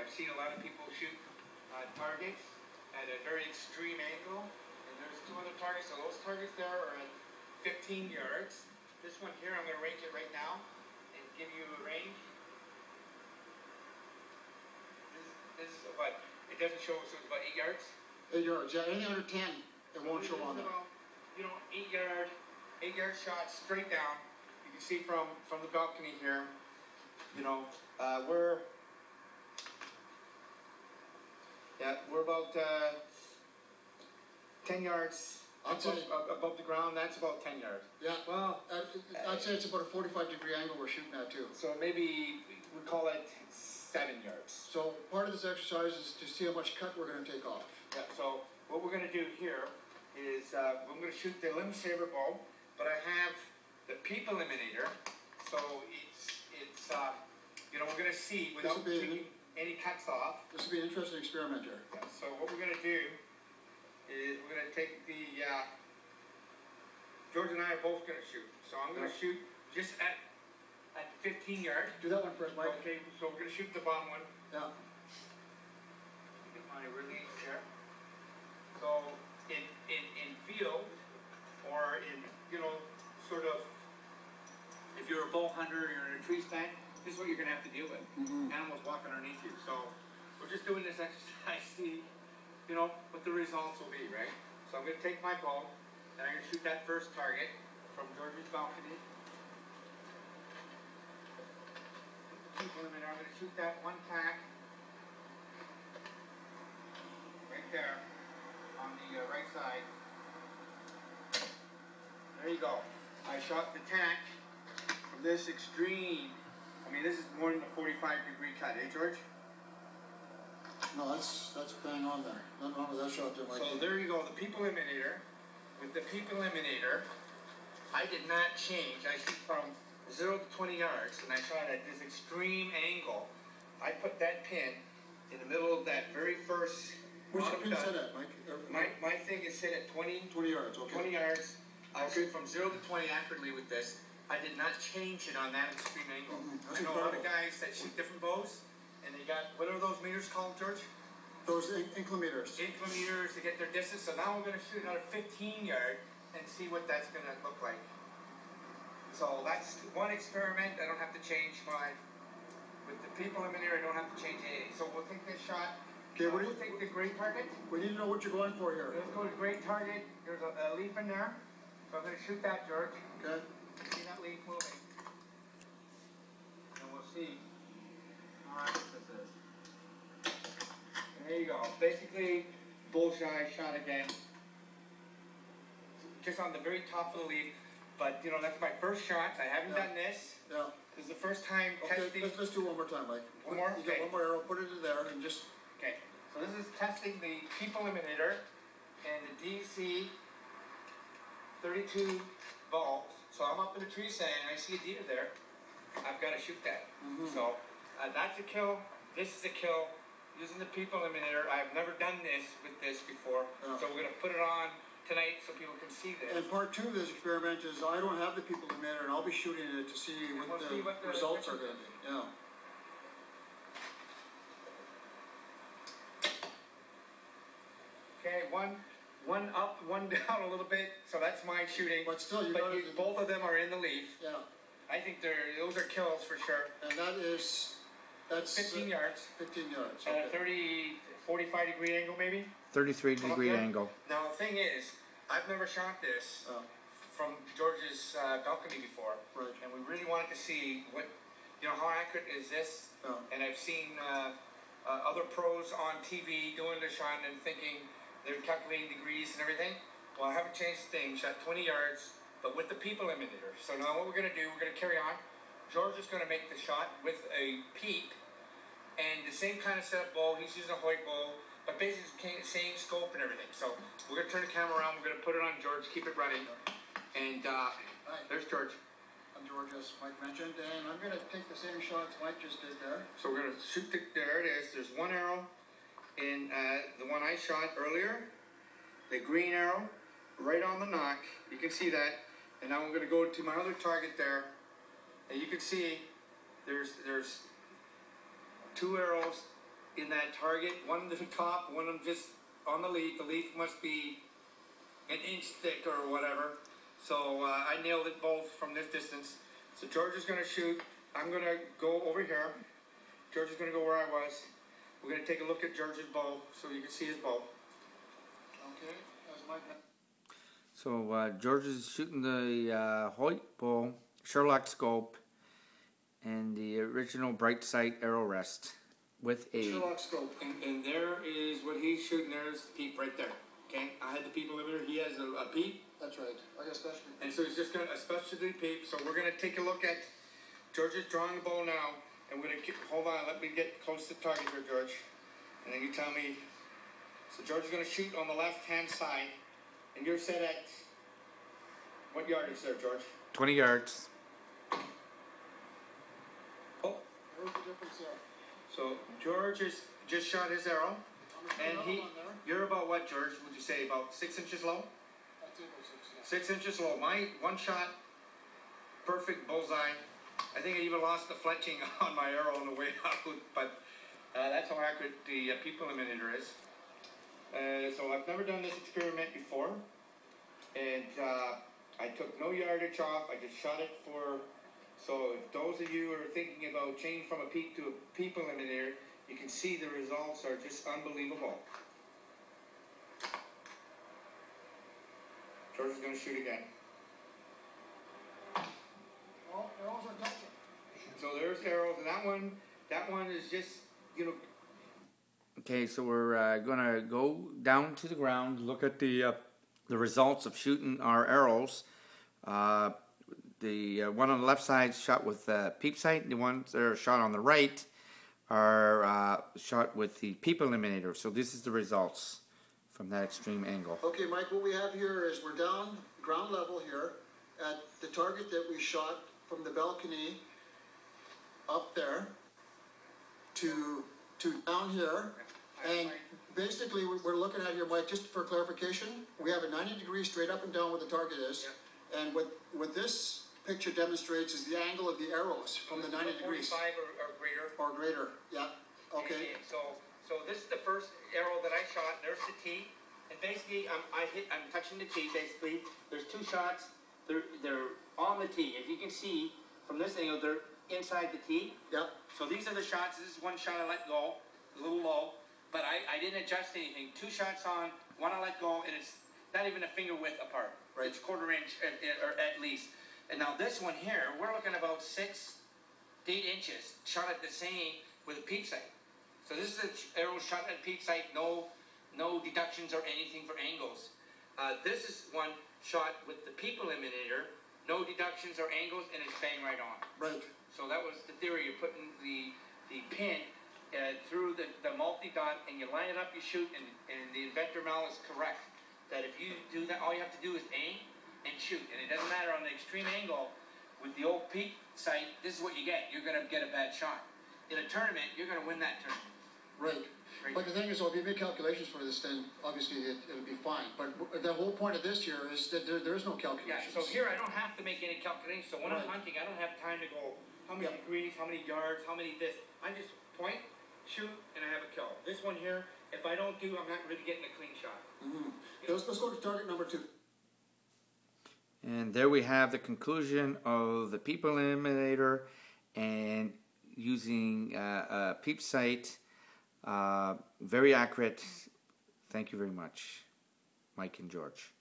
I've seen a lot of people shoot targets at a very extreme angle, and there's two other targets. So those targets there are at 15 yards. This one here, I'm going to range it right now and give you a range. This is what it doesn't show, so it's about 8 yards. 8 yards, yeah. Anything under 10, it won't show on there. You know, 8 yard shot straight down. You can see from the balcony here. You know, we're about 10 yards above the ground. That's about 10 yards. Yeah. Well, I'd say it's about a 45-degree angle we're shooting at too. So maybe we call it 7 yards. So part of this exercise is to see how much cut we're going to take off. Yeah. So what we're going to do here is I'm going to shoot the ELIMINATor bow, but I have the peepeliminator. So it's you know, we're going to see without taking any cuts off. This will be an interesting experiment here. Yeah, so what we're going to do is we're going to take the George and I are both going to shoot. So I'm going to shoot just at 15 yards. Do that one first, Mike. Okay, so we're going to shoot the bottom one. Yeah. Get my release here. So in field or in, you know, sort of, if you're a bow hunter, you're in a tree stand, this is what you're going to have to deal with. Animals walking underneath you. So we're just doing this exercise, see, you know, what the results will be, right? So I'm going to take my bow, and I'm going to shoot that first target from George's balcony. I'm going to shoot that one tack right there on the right side. There you go. I shot the tack from this extreme. I mean, this is more than a 45-degree cut, eh, George? No, that's bang on there. Nothing wrong with that shot there, Mike. So there you go, the peepeliminator. With the peepeliminator, I did not change. I shoot from 0 to 20 yards, and I shot at this extreme angle. I put that pin in the middle of that very first. Where's your pin set at, Mike? My thing is set at 20 yards, okay. 20 yards. I'll shoot from 0 to 20 accurately with this. I did not change it on that extreme angle. I know a lot of guys that shoot different bows, and they got, what are those meters called, George? Those inclimeters. Inclimeters to get their distance. So now we're going to shoot another 15 yard and see what that's going to look like. So that's one experiment. I don't have to change my, with the peepeliminator, I don't have to change anything. So we'll take this shot. Okay, we'll take the gray target. We need to know what you're going for here. Let's go to gray target. There's a leaf in there. So I'm going to shoot that, George. Okay. See that leaf moving. And we'll see how accurate this is. There you go. Basically, bullseye shot again. Just on the very top of the leaf. But, you know, that's my first shot. I haven't done this. Yeah. This is the first time testing. Let's do it one more time, Mike. One more? You got one more arrow, put it in there, and just... Okay. So this is testing the peepeliminator and the DC 32 bulb. So I'm up in the tree stand, I see a deer there. I've got to shoot that. So that's a kill. This is a kill. Using the peepeliminator. I've never done this with this before. So we're going to put it on tonight so people can see this. And part 2 of this experiment is I don't have the peepeliminator, and I'll be shooting it to see what the results are going to be. Yeah. Okay, one up, one down a little bit, so that's my shooting. But still, both of them are in the leaf. Yeah. I think those are kills for sure. And that's 15 yards. 15 yards. At a 45-degree angle, maybe. 33-degree angle. Now the thing is, I've never shot this from George's balcony before, and we really wanted to see what, you know, how accurate is this. And I've seen other pros on TV doing the shot and thinking they're calculating degrees and everything. Well, I haven't changed a thing. Shot 20 yards, but with the peepeliminator. So now what we're going to do, we're going to carry on. George is going to make the shot with a PEEP and the same kind of setup bow. He's using a Hoyt bow, but basically same scope and everything. So we're going to turn the camera around. We're going to put it on George, keep it running. And there's George. I'm George, as Mike mentioned, and I'm going to take the same shots Mike just did there. So we're going to shoot there it is. There's one arrow in the one I shot earlier, the green arrow, right on the knock. You can see that. And now I'm going to go to my other target there. And you can see there's 2 arrows in that target. One of them top, one of them just on the leaf. The leaf must be an inch thick or whatever. So I nailed it both from this distance. So George is going to shoot. I'm going to go over here. George is going to go where I was. We're going to take a look at George's bow so you can see his bow. Okay, that's my... So George is shooting the Hoyt bow, Sherlock scope, and the original bright sight arrow rest with a Sherlock scope. And there is what he's shooting. There's the PEEP right there. Okay, I had the PEEP limiter. He has a PEEP. That's right. I got specialty. And so he's just going to especially PEEP. So we're going to take a look at George is drawing the bow now, and we're going to hold on. Let me get close to the target here, George, and then you tell me. So George is going to shoot on the left-hand side, and you're set at what yardage there, George? 20 yards. Oh, Where's the difference there? so George has just shot his arrow, and you're about what, George? Would you say about 6 inches low? I'd say about 6, yeah. 6 inches low. My one shot, perfect bullseye. I think I even lost the fletching on my arrow on the way out, but that's how accurate the peepeliminator is. So I've never done this experiment before, and I took no yardage off. I just shot it for. So if those of you are thinking about changing from a PEEP to a peepeliminator, you can see the results are just unbelievable. George is going to shoot again. Well, arrows are touching. So there's arrows, and that one is just, you know. Okay, so we're gonna go down to the ground, look at the results of shooting our arrows. The one on the left side shot with PEEP sight. The ones that are shot on the right are shot with the peepeliminator. So this is the results from that extreme angle. Okay, Mike, what we have here is we're down ground level here at the target that we shot from the balcony up there to down here. And basically we're looking at here, Mike, just for clarification, we have a 90 degrees straight up and down where the target is. Yeah. And what this picture demonstrates is the angle of the arrows from the 90 degrees. 45 or greater. Or greater, yeah. Okay. And so this is the first arrow that I shot. There's the tee. And basically I'm touching the tee basically. There's two shots. They're on the tee. As you can see from this angle, they're inside the tee. Yeah. So these are the shots. This is one shot I let go, a little low, but I didn't adjust anything. Two shots on, one I let go, and it's not even a finger width apart. Right. It's quarter inch or at least. And now this one here, we're looking about 6 to 8 inches, shot at the same with a PEEP sight. So this is an arrow shot at PEEP sight, no deductions or anything for angles. This is one shot with the peepeliminator, no deductions or angles, and it's bang right on. Right. So that was the theory. You're putting the pin through the multi-dot, and you line it up, you shoot, and the inventor Mal is correct. That if you do that, all you have to do is aim and shoot. And it doesn't matter on the extreme angle. With the old PEEP sight, this is what you get. You're going to get a bad shot. In a tournament, you're going to win that tournament. Right. But the thing is, if you make calculations for this, then obviously it'll be fine. But the whole point of this here is that there is no calculations. Yeah, so here I don't have to make any calculations. So when I'm hunting, I don't have time to go, how many degrees, how many yards, how many this. I just point, shoot, and I have a kill. This one here, if I don't do, I'm not really getting a clean shot. Mm-hmm. Let's go to target number 2. And there we have the conclusion of the peepeliminator and using a PEEP sight. Very accurate. Thank you very much, Mike and George.